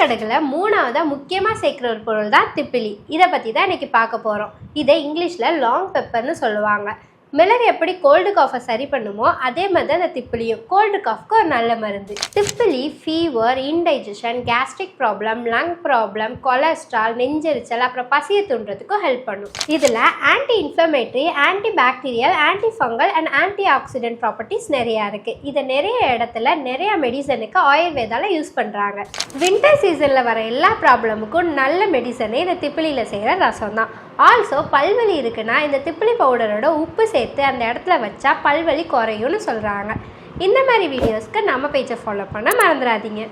கடைகளில் மூணாவதாக முக்கியமாக சேர்க்குற ஒரு பொருள் தான் திப்பிலி. இதை பற்றி தான் இன்றைக்கி பார்க்க போகிறோம். இதை இங்கிலீஷில் லாங் பெப்பர்னு சொல்லுவாங்க. மிளகு எப்படி கோல்டு காஃபை சரி பண்ணுமோ அதே மாதிரி தான் இந்த திப்பிலியும் கோல்டு காஃப்க்கு ஒரு நல்ல மருந்து. திப்பிலி fever, indigestion, gastric problem, lung problem, cholesterol, நெஞ்செரிச்சல், அப்புறம் பசியை தூண்டுறதுக்கும் ஹெல்ப் பண்ணும். இதில் anti inflammatory, anti bacterial, anti fungal and anti oxidant properties நிறையா இருக்குது. இதை நிறைய இடத்துல நிறையா மெடிசனுக்கு ஆயுர்வேதாவில் யூஸ் பண்ணுறாங்க. வின்டர் சீசனில் வர எல்லா ப்ராப்ளமுக்கும் நல்ல மெடிசனே இந்த திப்பிலியில் செய்கிற ரசம் தான். ஆல்சோ பல்வலி இருக்குன்னா இந்த திப்பிலி பவுடரோட உப்பு சேர்த்து அந்த இடத்துல வச்சா பல்வலி குறையும்னு சொல்கிறாங்க. இந்த மாதிரி வீடியோஸ்க்கு நம்ம பேஜை ஃபாலோ பண்ண மறந்துடாதீங்க.